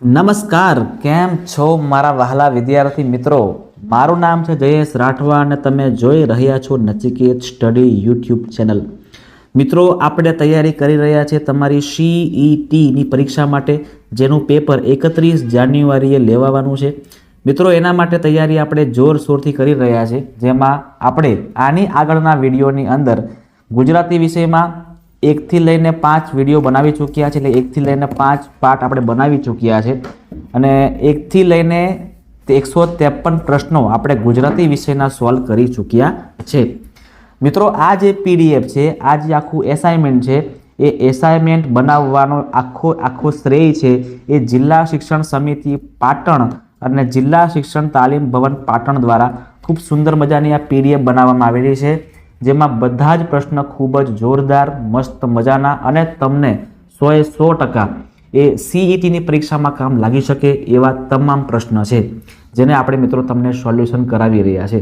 નમસ્કાર, કેમ છો મારા વહાલા વિદ્યાર્થી મિત્રો? મારું નામ છે જયેશ રાઠવા અને તમે જોઈ રહ્યા છો નચિકેત સ્ટડી યુટ્યુબ ચેનલ. મિત્રો, આપણે તૈયારી કરી રહ્યા છે તમારી CETની પરીક્ષા માટે, જેનું પેપર 31 જાન્યુઆરીએ લેવાવાનું છે. મિત્રો, એના માટે તૈયારી આપણે જોરશોરથી કરી રહ્યા છે, જેમાં આપણે આની આગળના વિડીયોની અંદર ગુજરાતી વિષયમાં 1 થી લઈને 5 વિડીયો બનાવી ચૂક્યા છે. એટલે 1 થી લઈને 5 પાર્ટ આપણે બનાવી ચૂક્યા છે અને 1 થી લઈને 153 પ્રશ્નો આપણે ગુજરાતી વિષયના સોલ્વ કરી ચૂક્યા છે. મિત્રો, આ જે PDF છે, આ જે આખું એસાઇનમેન્ટ છે, એ એસાઇનમેન્ટ બનાવવાનો આખો શ્રેય છે એ જિલ્લા શિક્ષણ સમિતિ પાટણ અને જિલ્લા શિક્ષણ તાલીમ ભવન પાટણ દ્વારા ખૂબ સુંદર મજાની આ PDF બનાવવામાં આવેલી છે, જેમાં બધા જ પ્રશ્ન ખૂબ જ જોરદાર, મસ્ત મજાના અને તમને 100% એ CETની પરીક્ષામાં કામ લાગી શકે એવા તમામ પ્રશ્ન છે, જેને આપણે મિત્રો તમને સોલ્યુશન કરાવી રહ્યા છે.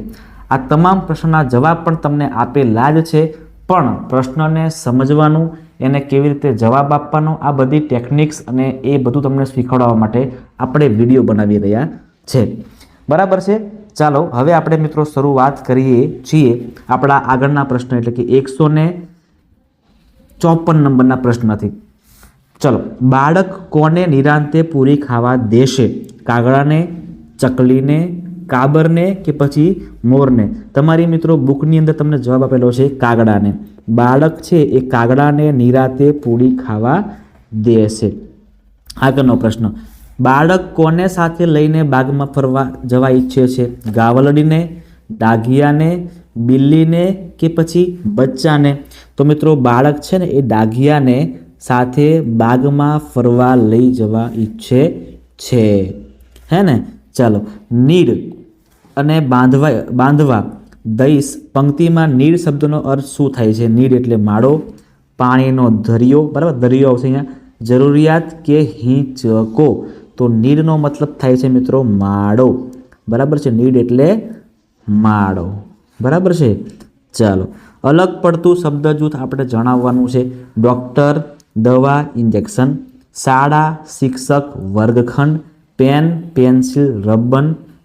આ તમામ પ્રશ્નના જવાબ પણ તમને આપેલા જ છે, પણ પ્રશ્નને સમજવાનું, એને કેવી રીતે જવાબ આપવાનો, આ બધી ટેકનિક્સ અને એ બધું તમને શીખવાડવા માટે આપણે વિડીયો બનાવી રહ્યા છે. બરાબર છે? ચાલો હવે આપણે મિત્રો શરૂઆત કરીએ છીએ આપણા આગળના પ્રશ્ન એટલે કે 154 નંબરના પ્રશ્નથી. ચલો, બાળક કોને નિરાંતે પૂરી ખાવા દેશે? કાગડાને, ચકલીને, કાબરને કે પછી મોરને? તમારી મિત્રો બુકની અંદર તમને જવાબ આપેલો છે કાગડાને. બાળક છે એ કાગડાને નિરાંતે પૂરી ખાવા દેશે. આગળનો પ્રશ્ન, બાળક કોને સાથે લઈને બાગમાં ફરવા જવા ઈચ્છે છે? ગાવલડીને, ડાઘિયાને, બિલ્લીને કે પછી બચ્ચાને? તો મિત્રો બાળક છે ને એ ડાઘિયાને સાથે બાગમાં ફરવા લઈ જવા ઈચ્છે છે, હે ને? ચાલો, નીડ અને બાંધવા દઈશ પંક્તિમાં નીડ શબ્દનો અર્થ શું થાય છે? નીડ એટલે માળો, પાણીનો દરિયો, બરાબર, દરિયો આવશે અહીંયા. જરૂરિયાત કે હિંચકો? તો નીડનો મતલબ થાય છે મિત્રો માળો, બરાબર છે? નીડ એટલે માળો, બરાબર છે? ચાલો, અલગ પડતું શબ્દ જૂથ આપણે જણાવવાનું છે. ડૉક્ટર, દવા, ઇન્જેક્શન. શાળા, શિક્ષક, વર્ગખંડ. Pen, pencil,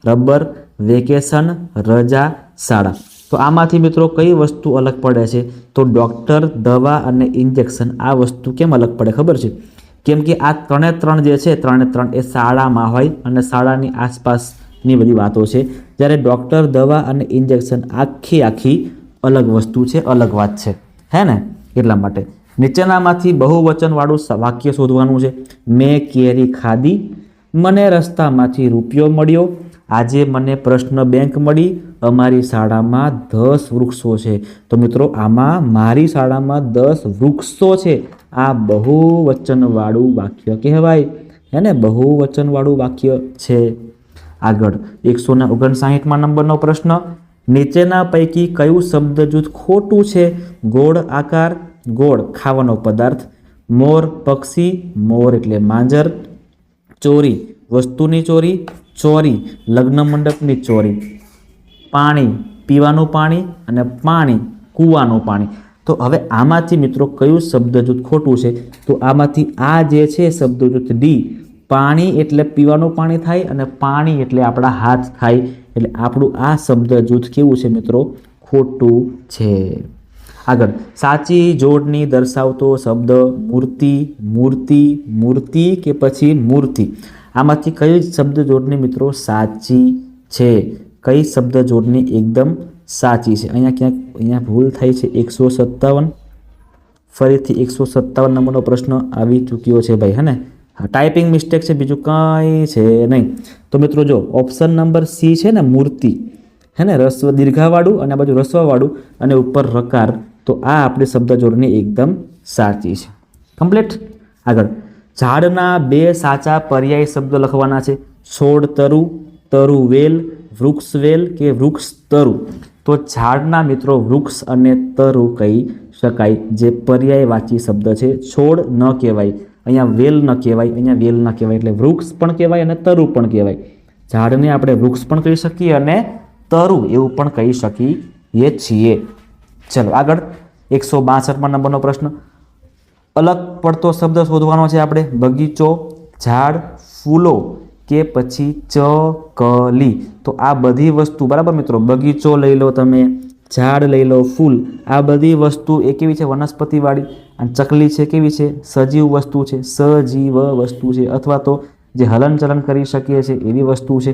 rubber. વેકેશન, રજા, શાળા. તો આમાંથી મિત્રો કઈ વસ્તુ અલગ પડે છે? તો ડૉક્ટર, દવા અને ઇન્જેક્શન, આ વસ્તુ કેમ અલગ પડે ખબર છે? કેમ કે આ ત્રણે જે છે, ત્રણે એ શાળામાં હોય અને શાળાની આસપાસની બધી વાતો છે, જ્યારે ડૉક્ટર, દવા અને ઇન્જેક્શન આખી અલગ વસ્તુ છે, અલગ વાત છે, હે ને? એટલા માટે નીચેનામાંથી બહુવચનવાળું વાક્ય શોધવાનું છે. મેં કેરી ખાધી, મને રસ્તામાંથી રૂપિયો મળ્યો, આજે મને પ્રશ્ન બેંક મળી, અમારી શાળામાં 10 વૃક્ષો છે. તો મિત્રો આમાં મારી શાળામાં 10 વૃક્ષો છે, આ બહુવચનવાળું વાક્ય કહેવાય, હે ને? બહુવચનવાળું વાક્ય છે. આગળ 159 નંબરનો પ્રશ્ન, નીચેના પૈકી કયું શબ્દ જૂથ ખોટું છે? ગોળ આકાર, ગોળ ખાવાનો પદાર્થ. મોર પક્ષી, મોર એટલે માંજર. ચોરી વસ્તુની ચોરી, ચોરી લગ્ન મંડપની ચોરી. પાણી પીવાનું પાણી અને પાણી કૂવાનું પાણી. તો હવે આમાંથી મિત્રો કયું શબ્દ જૂથ ખોટું છે? તો આમાંથી આ જે છે શબ્દ જૂથ ડી, પાણી એટલે પીવાનું પાણી થાય અને પાણી એટલે આપણા હાથ થાય, એટલે આપણું આ શબ્દ જૂથ કેવું છે મિત્રો? ખોટું છે. આગળ, સાચી જોડણી દર્શાવતો શબ્દ મૂર્તિ કે પછી મૂર્તિ? આમાંથી કઈ શબ્દ જોડણી મિત્રો સાચી છે? કઈ શબ્દ જોડણી એકદમ સાચી છે? અહીંયા ભૂલ થાય છે. 157, ફરીથી 157 નંબરનો પ્રશ્ન આવી ચૂક્યો છે ભાઈ, હે ને? ટાઈપિંગ મિસ્ટેક છે, બીજું કંઈ છે નહીં. તો મિત્રો જો ઓપ્શન નંબર સી છે ને, મૂર્તિ, હે ને? રસ્વ દીર્ઘાવાળું અને આ બાજુ રસ્વવાળું અને ઉપર રકાર. તો આ આપણી શબ્દ જોડણી એકદમ સાચી છે. કમ્પ્લીટ. આગળ, ઝાડના 2 સાચા પર્યાય શબ્દ લખવાના છે. છોડ તરુ, તરુ વેલ, વૃક્ષ વેલ કે વૃક્ષ તરુ? તો ઝાડના મિત્રો વૃક્ષ અને તરુ કહી શકાય, જે પર્યાયવાચી શબ્દ છે. છોડ ન કહેવાય, અહીંયા વેલ ન કહેવાય, અહીંયા વેલ ન કહેવાય, એટલે વૃક્ષ પણ કહેવાય અને તરુ પણ કહેવાય. ઝાડને આપણે વૃક્ષ પણ કહી શકીએ અને તરુ એવું પણ કહી શકીએ છીએ. ચલો આગળ, 162 નંબરનો પ્રશ્ન, અલગ પડતો શબ્દ શોધવાનો છે આપણે. બગીચો, ઝાડ, ફૂલો કે પછી ચકલી. તો આ બધી વસ્તુ, બરાબર મિત્રો, બગીચો લઈ લો તમે, ઝાડ લઈ લો, ફૂલ, આ બધી વસ્તુ એ કેવી છે? વનસ્પતિવાળી. અને ચકલી છે કેવી છે? સજીવ વસ્તુ છે, સજીવ વસ્તુ છે, અથવા તો જે હલનચલન કરી શકીએ છે એવી વસ્તુ છે.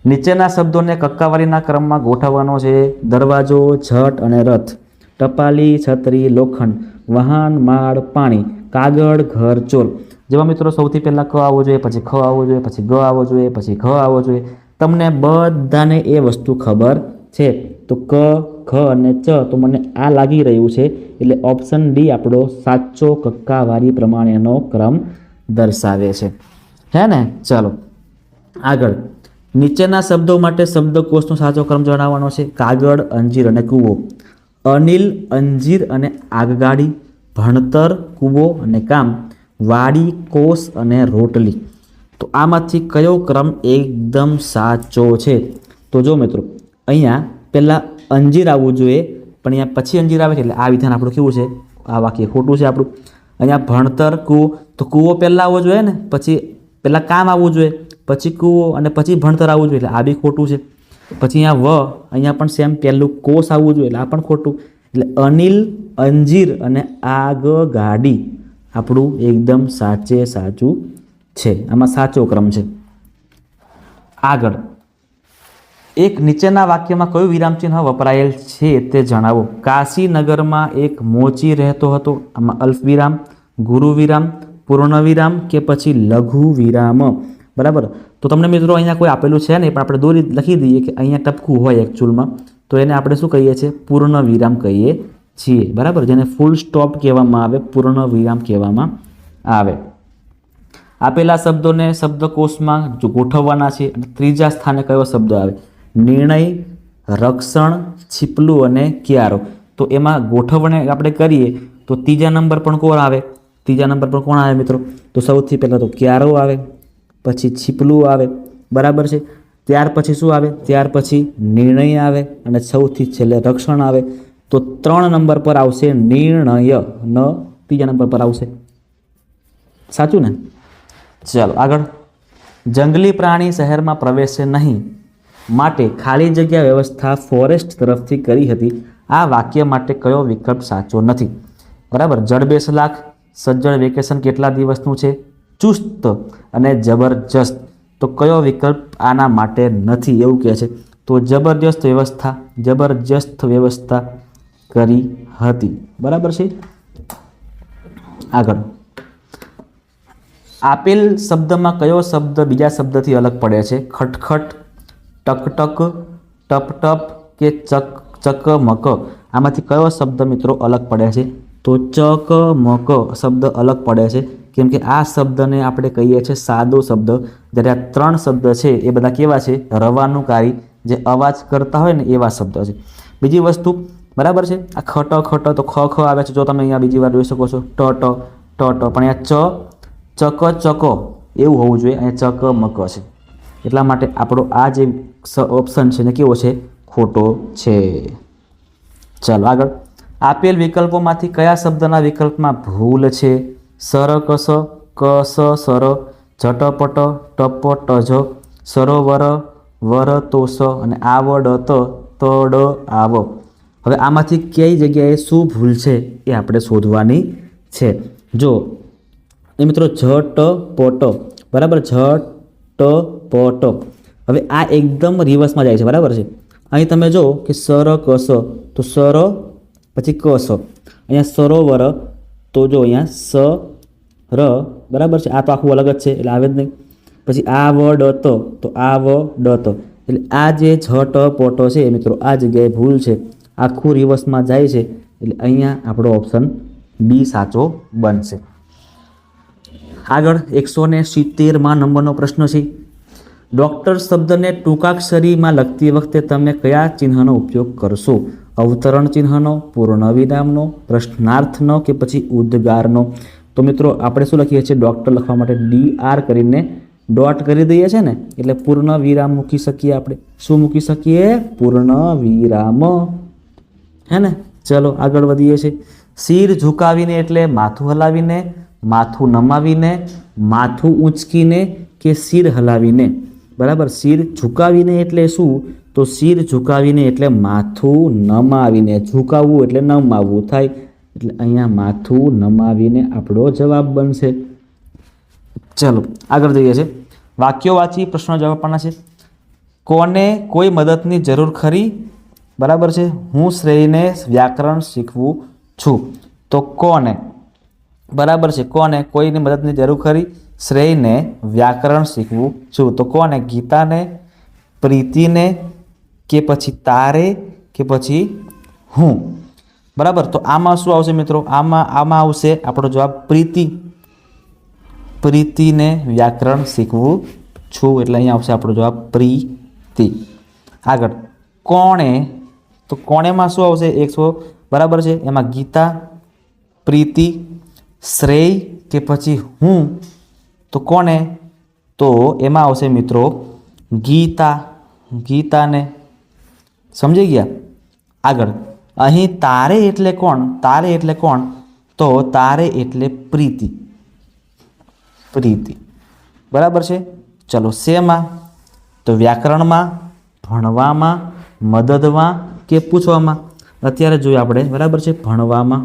નીચેના શબ્દોને કક્કાવારીના ક્રમમાં ગોઠવવાનો છે. દરવાજો, છત અને રથ, ટપાલી, છત્રી, લોખંડ, વાહન, માળ, પાણી, કાગળ, ઘર, ચોર. જેમાં મિત્રો સૌથી પહેલાં ક આવવો જોઈએ, પછી ખ આવવો જોઈએ, પછી ગ આવવો જોઈએ, પછી ઘ આવવો જોઈએ. તમને બધાને એ વસ્તુ ખબર છે. તો ક, ખ અને ચ તો મને આ લાગી રહ્યું છે, એટલે ઓપ્શન ડી આપણો સાચો કક્કાવારી પ્રમાણેનો ક્રમ દર્શાવે છે. હે ને? ચાલો આગળ. નીચેના શબ્દો માટે શબ્દકોશનો સાચો ક્રમ જણાવવાનો છે. કાગળ, અંજીર અને કૂવો, અનિલ, અંજીર અને આગગાડી, ભણતર, કૂવો અને કામ, વાડી, કોસ અને રોટલી. તો આમાંથી કયો ક્રમ એકદમ સાચો છે? તો જો મિત્રો, અહીંયા પહેલાં અંજીર આવવું જોઈએ, પણ અહીંયા પછી અંજીર આવે છે, એટલે આ વિધાન આપણું કેવું છે? આ વાક્ય ખોટું છે આપણું. અહીંયા ભણતર, કૂવો, તો કૂવો પહેલાં આવવો જોઈએ ને, પછી પહેલાં કામ આવવું જોઈએ, પછી કૂવો અને પછી ભણતર આવવું જોઈએ, એટલે આ બી ખોટું છે. પછી અહીંયા અહીંયા પણ સેમ પહેલું કોસ આવવું જોઈએ, એટલે આ પણ ખોટું. એટલે અનિલ, અંજીર અને આગગાડી આપણું એકદમ સાચું છે. આમાં સાચો ક્રમ છે. આગળ, એક નીચેના વાક્યમાં કયું વિરામચિહ્ન વપરાયેલ છે તે જણાવો. કાશીનગરમાં એક મોચી રહેતો હતો. આમાં અલ્પ વિરામ, ગુરુ વિરામ, પૂર્ણ વિરામ કે પછી લઘુ વિરામ. બરાબર. તો તમને મિત્રો અહીંયા કોઈ આપેલું છે નહીં, પણ આપણે દોરી લખી દઈએ કે અહીંયા ટપકું હોય એકચ્યુઅલમાં, તો એને આપણે શું કહીએ છીએ? પૂર્ણ વિરામ કહીએ છીએ. બરાબર. જેને ફૂલ સ્ટોપ કહેવામાં આવે, પૂર્ણ વિરામ કહેવામાં આવે. આપેલા શબ્દોને શબ્દકોશમાં ગોઠવવાના છે. અને ત્રીજા સ્થાને કયો શબ્દ આવે? નિર્ણય, રક્ષણ, છીપલું અને ક્યારો. તો એમાં ગોઠવણી આપણે કરીએ તો ત્રીજા નંબર પણ કોણ આવે? ત્રીજા નંબર પર કોણ આવે મિત્રો? તો સૌથી પહેલાં તો ક્યારો આવે, પછી છીપલું આવે. બરાબર છે. ત્યાર પછી શું આવે? ત્યાર પછી નિર્ણય આવે અને સૌથી છેલ્લે રક્ષણ આવે. તો 3 નંબર પર આવશે નિર્ણય, ન ત્રીજા નંબર પર આવશે. સાચું ને? ચાલો આગળ. જંગલી પ્રાણી શહેરમાં પ્રવેશે નહીં, માટે ખાલી જગ્યા વ્યવસ્થા ફોરેસ્ટ તરફથી કરી હતી. આ વાક્ય માટે કયો વિકલ્પ સાચો નથી? બરાબર. જડબેસલાક, સજ્જડ વેકેશન કેટલા દિવસનું છે, ચુસ્ત અને જબરજસ્ત. તો કયો વિકલ્પ આના માટે નથી એવું કહે છે? તો જબરજસ્ત વ્યવસ્થા કરી હતી. બરાબર છે. આગળ, આપેલ શબ્દમાં કયો શબ્દ બીજા શબ્દથી અલગ પડે છે? ખટખટ, ટકટક, ટપટપ કે ચકમક. આમાંથી કયો શબ્દ મિત્રો અલગ પડે છે? તો ચકમક શબ્દ અલગ પડે છે, કેમ કે આ શબ્દને આપણે કહીએ છીએ સાદો શબ્દ, જ્યારે આ 3 શબ્દ છે એ બધા કેવા છે? રવાનુકારી, જે અવાજ કરતા હોય ને એવા શબ્દ છે. બીજી વસ્તુ, બરાબર છે, આ ખટ ખટ તો ખ ખ આવે છે, જો તમે અહીંયા બીજી વાર જોઈ શકો છો, ટ ટ ટ ટ, પણ અહીંયા ચક ચકો એવું હોવું જોઈએ, અહીંયા ચકમક છે. એટલા માટે આપણો આ જે ઓપ્શન છે ને કેવો છે? ખોટો છે. ચાલો આગળ. આપેલ વિકલ્પોમાંથી કયા શબ્દના વિકલ્પમાં ભૂલ છે? સરકસ, કસ સર, ઝટપટ, ટપટજ, સરોવર, વરતોષ અને આવડત, તડ આવ. હવે આમાંથી કઈ જગ્યાએ શું ભૂલ છે એ આપણે શોધવાની છે. જો એ મિત્રો ઝટપટ, બરાબર, ઝટપટ. હવે આ એકદમ રિવર્સમાં જાય છે. બરાબર છે. અહીં તમે જો કે સરકસ, તો સર પછી કસ. અહીંયા સરોવર, તો જો અહીંયા સ ર, બરાબર છે, આ તો આખું અલગ જ છે એટલે આવે જ નહીં. પછી આવડત, તો આવડત. એટલે આ જે ઝટપટ છે મિત્રો, આ જગ્યાએ ભૂલ છે, આખું રિવર્સમાં જાય છે. એટલે અહીંયા આપણો ઓપ્શન બી સાચો બનશે. આગળ 170માં નંબરનો પ્રશ્ન છે. ડૉક્ટર શબ્દને ટૂંકાક્ષરીમાં લખતી વખતે તમે કયા ચિહ્નનો ઉપયોગ કરશો? અવતરણ ચિહ્નનો, પૂર્ણ વિરામનો, પ્રશ્નાર્થનો કે પછી ઉદ્ગારનો? તો મિત્રો આપણે શું લખીએ છીએ? ડૉક્ટર લખવા માટે DR કરીને ડોટ કરી દઈએ છીએ ને, એટલે પૂર્ણ વિરામ મૂકી શકીએ આપણે. શું મૂકી શકીએ? પૂર્ણ વિરામ. હે ને? ચલો આગળ વધીએ છીએ. શિર ઝુકાવીને એટલે માથું હલાવીને, માથું નમાવીને, માથું ઊંચકીને કે સિર હલાવીને? બરાબર, સિર ઝુકાવીને એટલે શું? તો સિર ઝુકાવીને એટલે માથું નમાવીને, ઝુકાવવું એટલે નમાવવું થાય, એટલે અહીંયા માથું નમાવીને આપણો જવાબ બનશે. ચલો આગળ જઈએ છે. વાક્યો વાંચી પ્રશ્નો જવાબ આપવાના છે. કોને કોઈ મદદની જરૂર ખરી? બરાબર છે. હું શ્રેયને વ્યાકરણ શીખવું છું. તો કોને, બરાબર છે, કોને કોઈની મદદની જરૂર ખરી? શ્રેયને વ્યાકરણ શીખવું છું. તો કોને? ગીતાને, પ્રીતિને, કે પછી તારે, કે પછી હું? બરાબર, તો આમાં શું આવશે મિત્રો? આમાં આવશે આપણો જવાબ પ્રીતિ. પ્રીતિને વ્યાકરણ શીખવું છું, એટલે અહીંયા આવશે આપણો જવાબ પ્રીતિ. આગળ કોણે, તો કોણેમાં શું આવશે? 100, બરાબર છે, એમાં ગીતા, પ્રીતિ, શ્રેય કે પછી હું? તો કોને? તો એમાં આવશે મિત્રો ગીતા. ગીતાને. સમજી ગયા? આગળ અહીં તારે એટલે કોણ? તારે એટલે કોણ? તો તારે એટલે પ્રીતિ. પ્રીતિ, બરાબર છે. ચલો શેમાં? તો વ્યાકરણમાં, ભણવામાં, મદદમાં કે પૂછવામાં? અત્યારે જોઈએ આપણે, બરાબર છે, ભણવામાં.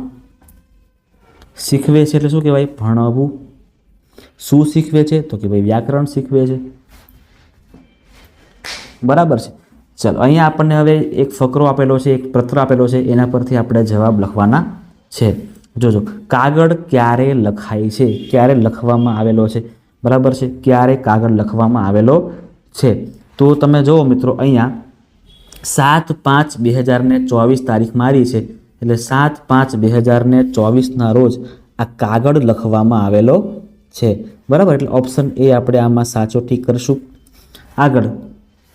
શીખવે છે એટલે શું કહેવાય? ભણવું. શું શીખવે છે? તો કે ભાઈ વ્યાકરણ શીખવે છે. બરાબર છે. ચલો અહીંયા આપણને હવે એક ફકરો આપેલો છે, એક પત્ર આપેલો છે, એના પરથી આપણે જવાબ લખવાના છે. જોજો, કાગળ ક્યારે લખાય છે? ક્યારે લખવામાં આવેલો છે? બરાબર છે, ક્યારે કાગળ લખવામાં આવેલો છે? તો તમે જુઓ મિત્રો, અહીંયા 7/5/2024 તારીખ મારી છે, એટલે 7/5/2024 રોજ આ કાગળ લખવામાં આવેલો છે. બરાબર, એટલે ઓપ્શન એ આપણે આમાં સાચો ઠીક કરીશું. આગળ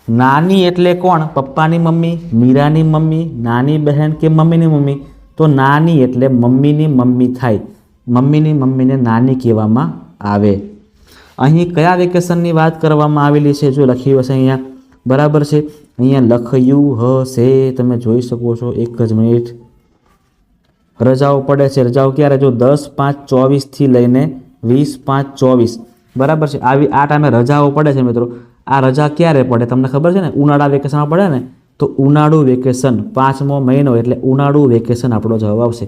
નાની એટલે કોણ? પપ્પાની મમ્મી, મીરાની મમ્મી, નાની બહેન કે મમ્મીની મમ્મી? તો નાની એટલે મમ્મીની મમ્મી થાય. મમ્મીની મમ્મીને નાની કહેવામાં આવે. અહીં કયા વેકેશનની વાત કરવામાં આવેલી છે? જો લખ્યું હશે અહીંયા, બરાબર છે, અહીંયા લખ્યું હશે, તમે જોઈ શકો છો. એક જ મિનિટ. રજાઓ પડે છે. રજાઓ ક્યારે? જો 10/5/24 લઈને 20/5/24, બરાબર છે, આ ટાઈમે રજાઓ પડે છે મિત્રો. આ રજા ક્યારે પડે તમને ખબર છે ને? ઉનાળા વેકેશનમાં પડે ને, તો ઉનાળુ વેકેશન, 5મો મહિનો એટલે ઉનાળુ વેકેશન આપણો જવાબ આવશે.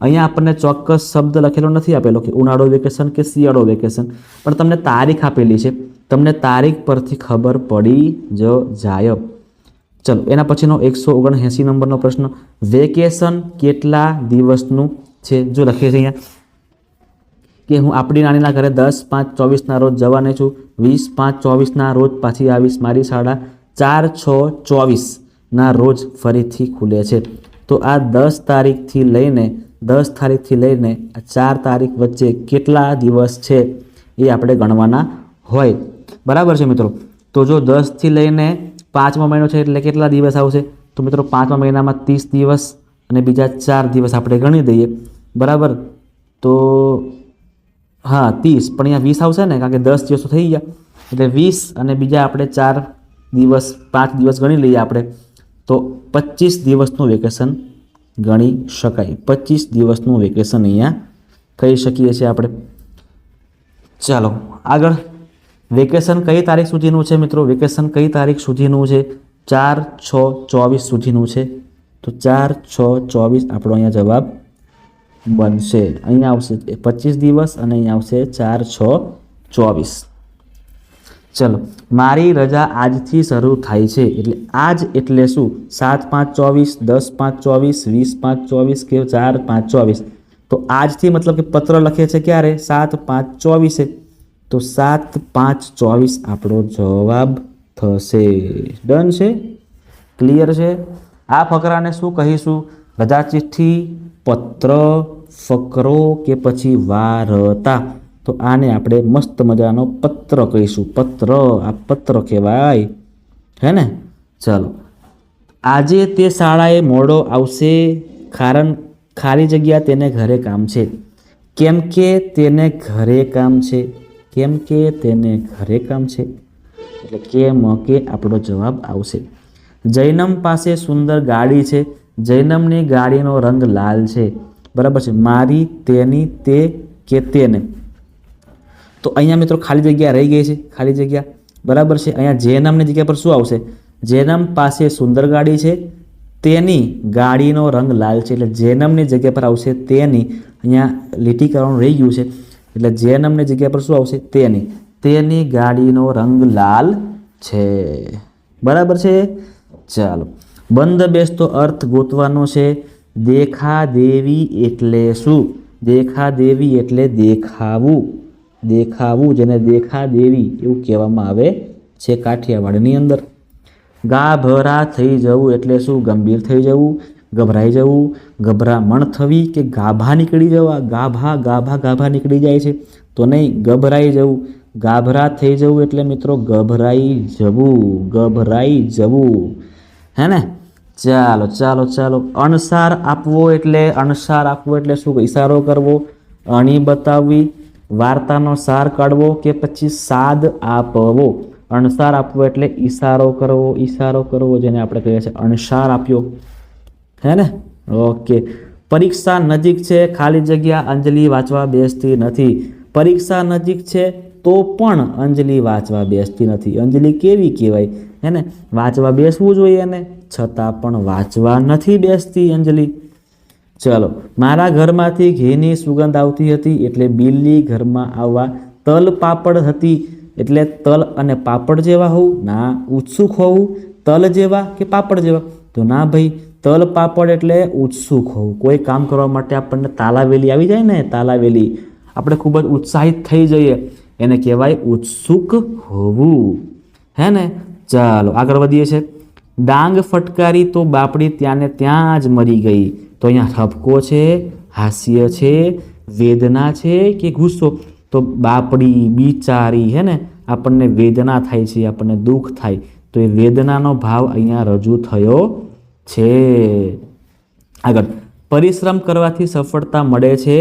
અહીંયા આપણને ચોક્કસ શબ્દ લખેલો નથી આપેલો કે ઉનાળુ વેકેશન કે શિયાળો વેકેશન, પણ તમને તારીખ આપેલી છે. તમને તારીખ પરથી ખબર પડી જ જાય. ચલો એના પછીનો 179 નંબરનો પ્રશ્ન. વેકેશન કેટલા દિવસનું છે? જો લખીએ છીએ અહીંયા કે હું આપણી નાનીના ઘરે 10/5/24 રોજ જવાની છું, 20/5/24 રોજ પાછી આવીશ. મારી શાળા 4/6/24 રોજ ફરીથી ખુલે છે. તો આ 10 તારીખથી લઈને 4 તારીખ વચ્ચે કેટલા દિવસ છે એ આપણે ગણવાના હોય. બરાબર છે મિત્રો. તો જો 10થી લઈને 5મો મહિનો છે એટલે કેટલા દિવસ આવશે? તો મિત્રો 5મા મહિનામાં 30 દિવસ અને બીજા 4 દિવસ આપણે ગણી દઈએ. બરાબર, તો હા 30, પણ અહીંયા 20 આવશે ને, કારણ કે 10 દિવસ તો થઈ ગયા, એટલે 20 અને બીજા આપણે 4 દિવસ, 5 દિવસ ગણી લઈએ આપણે, તો 25 દિવસનું વેકેશન ગણી શકાય. 25 દિવસનું વેકેશન અહીંયા કહી શકીએ છીએ આપણે. ચાલો આગળ. વેકેશન કઈ તારીખ સુધીનું છે મિત્રો? વેકેશન કઈ તારીખ સુધીનું છે? 4/6/24 સુધીનું છે. તો 4/6/24 આપણો અહીંયા જવાબ બનશે. અહીંયા આવશે 25 દિવસ અને અહીંયા આવશે 4/6/24. ચલો, મારી રજા આજથી શરૂ થાય છે, એટલે આજ એટલે શું? 7/5/24, 10/5/24, 20/5/24 કે 4/5/24? તો આજથી મતલબ કે પત્ર લખે છે ક્યારે? 7/5/24. તો 7/5/24 આપણો જવાબ થશે. ડન છે? ક્લિયર છે? આ ફકરાને શું કહીશું? રજા ચિઠ્ઠી, પત્ર, ફકરો કે પછી વાર્તા? તો આને આપણે મસ્ત મજાનો પત્ર કહીશું. પત્ર, આ પત્ર કહેવાય, હે ને? ચાલો, આજે તે શાળાએ મોડો આવશે કારણ ખાલી જગ્યા તેને ઘરે કામ છે. કેમ કે તેને ઘરે કામ છે. કેમ કે તેને ઘરે કામ છે, એટલે કેમ કે આપણો જવાબ આવશે. જૈનમ પાસે સુંદર ગાડી છે. જૈનમની ગાડીનો રંગ લાલ છે. બરાબર છે. મારી, તેની, તે કે તેને? તો અહીંયા મિત્રો ખાલી જગ્યા રહી ગઈ છે, ખાલી જગ્યા, બરાબર છે. અહીંયા જે નામની જગ્યા પર શું આવશે? જે નામ પાસે સુંદર ગાડી છે તેની ગાડીનો રંગ લાલ છે, એટલે જે નામની જગ્યા પર આવશે તેની. અહીંયા લીટી કરવાનું રહી ગયું છે, એટલે જે નામની જગ્યા પર શું આવશે? તેની ગાડીનો રંગ લાલ છે, બરાબર છે. ચાલો, બંધ બેસતો અર્થ ગોતવાનો છે. દેખાદેવી એટલે શું? દેખાદેવી એટલે દેખાવું, દેખાવું, જેને દેખાદેવી એવું કહેવામાં આવે છે કાઠિયાવાડની અંદર. ગાભરા થઈ જવું એટલે શું? ગંભીર થઈ જવું, ગભરાઈ જવું, ગભરામણ થવી કે ગાભા નીકળી જવા. ગાભા નીકળી જાય છે તો નહીં, ગભરાઈ જવું. ગાભરા થઈ જવું એટલે મિત્રો ગભરાઈ જવું, હે ને? ચાલો, અણસાર આપવો એટલે શું? ઈશારો કરવો, અણી બતાવવી, વાર્તાનો સાર કાઢવો કે પછી સાદ આપવો. અણસાર આપવો એટલે ઈશારો કરવો, જેને આપણે કહીએ છીએ અણસાર આપ્યો, હે ને? ઓકે. પરીક્ષા નજીક છે, ખાલી જગ્યા, અંજલિ વાંચવા બેસતી નથી. પરીક્ષા નજીક છે તો પણ અંજલિ વાંચવા બેસતી નથી. અંજલિ કેવી કહેવાય, હે ને? વાંચવા બેસવું જોઈએ એને, છતાં પણ વાંચવા નથી બેસતી અંજલિ. ચલો, મારા ઘરમાંથી ઘીની સુગંધ આવતી હતી એટલે બિલ્લી ઘરમાં આવવા. તલ પાપડ હતી એટલે તલ અને પાપડ જેવા હોવું? ના. ઉત્સુક હોવું તલ જેવા કે પાપડ જેવા? તો ના ભાઈ, તલ પાપડ એટલે ઉત્સુક હોવું. કોઈ કામ કરવા માટે આપણને તાલાવેલી આવી જાય ને, તાલાવેલી, આપણે ખૂબ જ ઉત્સાહિત થઈ જઈએ, એને કહેવાય ઉત્સુક હોવું, હે ને? ચાલો, આગળ વધીએ છે. ડાંગ ફટકારી તો બાપડી ત્યાંને ત્યાં જ મરી ગઈ. તો અહીંયા ઠપકો છે, હાસ્ય છે, વેદના છે કે ગુસ્સો? તો બાપડી, બિચારી, હે ને? આપણને વેદના થાય છે, આપણને દુઃખ થાય, તો એ વેદનાનો ભાવ અહીંયા રજૂ થયો છે. આગળ, પરિશ્રમ કરવાથી સફળતા મળે છે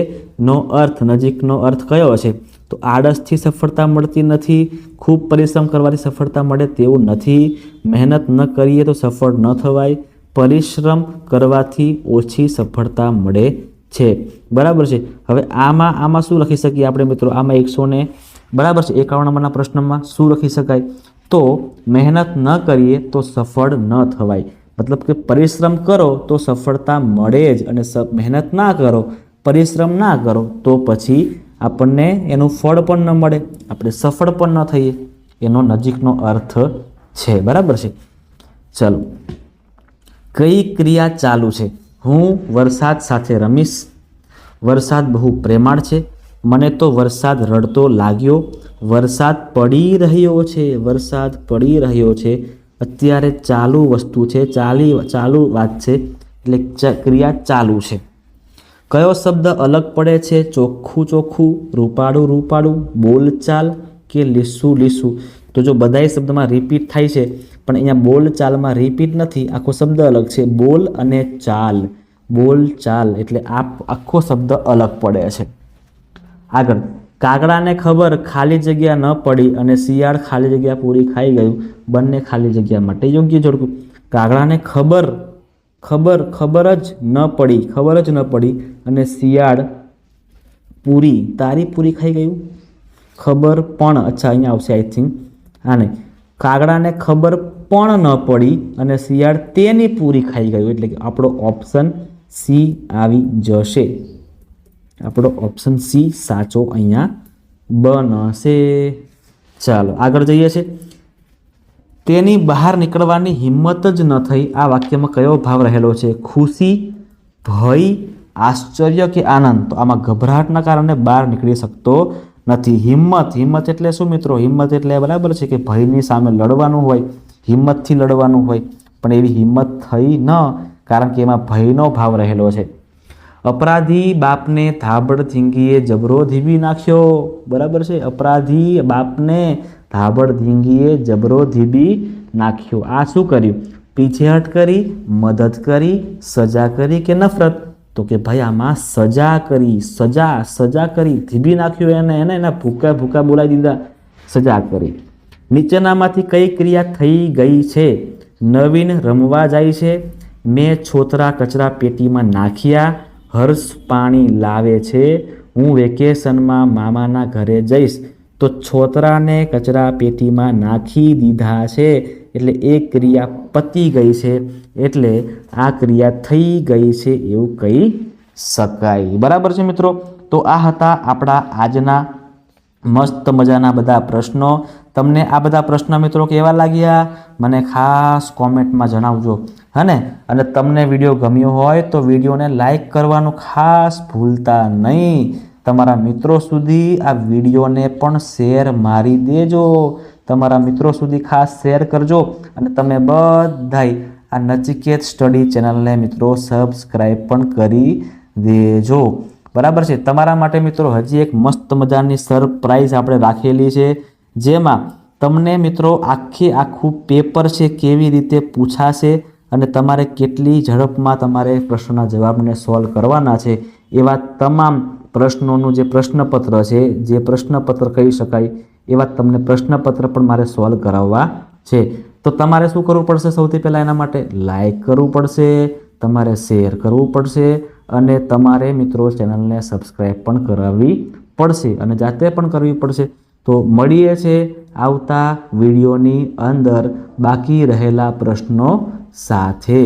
નો અર્થ, નજીકનો અર્થ કયો છે? તો આળસથી સફળતા મળતી નથી, ખૂબ પરિશ્રમ કરવાથી સફળતા મળે તેવું નથી, મહેનત ન કરીએ તો સફળ ન થવાય, પરિશ્રમ કરવાથી ઓછી સફળતા મળે છે, બરાબર છે. હવે આમાં શું લખી શકીએ આપણે મિત્રો? આમાં 51 નંબરના પ્રશ્નમાં શું લખી શકાય? તો મહેનત ન કરીએ તો સફળ ન થવાય, મતલબ કે પરિશ્રમ કરો તો સફળતા મળે જ, અને મહેનત ના કરો, પરિશ્રમ ના કરો તો પછી આપણને એનું ફળ પણ ન મળે, આપણે સફળ પણ ન થઈએ, એનો નજીકનો અર્થ છે, બરાબર છે. ચલો, કઈ ક્રિયા ચાલુ છે? હું વરસાદ સાથે રમીશ. વરસાદ બહુ પ્રેમાળ છે. મને તો વરસાદ રડતો લાગ્યો. વરસાદ પડી રહ્યો છે. અત્યારે ચાલુ વસ્તુ છે, ચાલુ વાત છે, એટલે ક્રિયા ચાલુ છે. કયો શબ્દ અલગ પડે છે? ચોખ્ખું, રૂપાળું, બોલચાલ કે લીસું? તો જો બધાય શબ્દમાં રિપીટ થાય છે, પણ અહીંયા બોલચાલમાં રિપીટ નથી, આખો શબ્દ અલગ છે. બોલ અને ચાલ, બોલચાલ, એટલે આખો શબ્દ અલગ પડે છે. આગળ, કાગડાને ખબર ખાલી જગ્યા ન પડી અને શિયાળ ખાલી જગ્યા પૂરી ખાઈ ગયું. બંને ખાલી જગ્યા માટે યોગ્ય જોડકું. કાગડાને ખબર જ ન પડી અને શિયાળ તારી પૂરી ખાઈ ગયું. ખબર પણ, અચ્છા અહીંયા આવશે આઈ થિંક, આને કાગડાને ખબર પણ ન પડી અને શિયાળ તેની પૂરી ખાઈ ગયું, એટલે કે આપણો ઓપ્શન સી આવી જશે. આપણો ઓપ્શન સી સાચો અહીંયા બનશે. ચાલો, આગળ જઈએ છે. તેની બહાર નીકળવાની હિંમત જ ન થઈ. આ વાક્યમાં કયો ભાવ રહેલો છે? ખુશી, ભય, આશ્ચર્ય કે આનંદ? તો આમાં ગભરાટના કારણે બહાર નીકળી શકતો નથી. હિંમત એટલે શું મિત્રો? હિંમત એટલે બરાબર છે કે ભયની સામે લડવાનું હોય, હિંમતથી લડવાનું હોય, પણ એવી હિંમત થઈ ન, કારણ કે એમાં ભયનો ભાવ રહેલો છે. અપરાધી બાપને ધાબડધીંગીએ જબરો ધીબી નાખ્યો, બરાબર છે. અપરાધી બાપને ધાબડધીંગીએ જબરો ધીબી નાખ્યો. આ શું કર્યું? પીછેહટ કરી, મદદ કરી, સજા કરી કે નફરત? તો કે ભાઈ આમાં સજા કરી, ધીબી નાખ્યો, એને એના ભૂકા બોલાવી દીધા, સજા કરી. નીચેનામાંથી કઈ ક્રિયા થઈ ગઈ છે? નવીન રમવા જાય છે, મેં છોતરા કચરા પેટીમાં નાખ્યા, હર્ષ પાણી લાવે છે, હું વેકેશનમાં મામાના ઘરે જઈશ તો છોતરાને કચરા પેટીમાં નાખી દીધા છે, એટલે એ ક્રિયા પતી ગઈ છે, એટલે આ ક્રિયા થઈ ગઈ છે એવું કહી શકાય. બરાબર છે મિત્રો. તો આ હતા આપણા આજના મસ્ત મજાના બધા પ્રશ્નો. તમને આ બધા પ્રશ્ન મિત્રો કેવા લાગ્યા મને ખાસ કોમેન્ટમાં જણાવજો, હને. અને તમને વિડીયો ગમ્યો હોય તો વિડીયોને લાઈક કરવાનું ખાસ ભૂલતા નહીં. તમારા મિત્રો સુધી આ વિડીયોને પણ શેર મારી દેજો. તમારા મિત્રો સુધી ખાસ શેર કરજો. અને તમે બધાય આ નચિકેત સ્ટડી ચેનલને મિત્રો સબસ્ક્રાઈબ પણ કરી દેજો. બરાબર છે. તમારા માટે મિત્રો હજી એક મસ્ત મજાની સરપ્રાઈઝ આપણે રાખેલી છે, જેમાં તમને મિત્રો આખું પેપર છે કેવી રીતે પૂછાશે અને તમારે કેટલી ઝડપમાં તમારે પ્રશ્નના જવાબને સોલ્વ કરવાના છે, એવા તમામ પ્રશ્નોનું જે પ્રશ્નપત્ર છે, જે પ્રશ્નપત્ર કહી શકાય એવા તમને પ્રશ્નપત્ર પણ મારે સોલ્વ કરાવવા છે. તો તમારે શું કરવું પડશે? સૌથી પહેલાં એના માટે લાઈક કરવું પડશે, તમારે શેર કરવું પડશે અને તમારે મિત્રો ચેનલને સબસ્ક્રાઈબ પણ કરાવવી પડશે અને જાતે પણ કરવી પડશે. તો મળીએ છે આવતા વિડીયોની અંદર બાકી રહેલા પ્રશ્નો સાથે.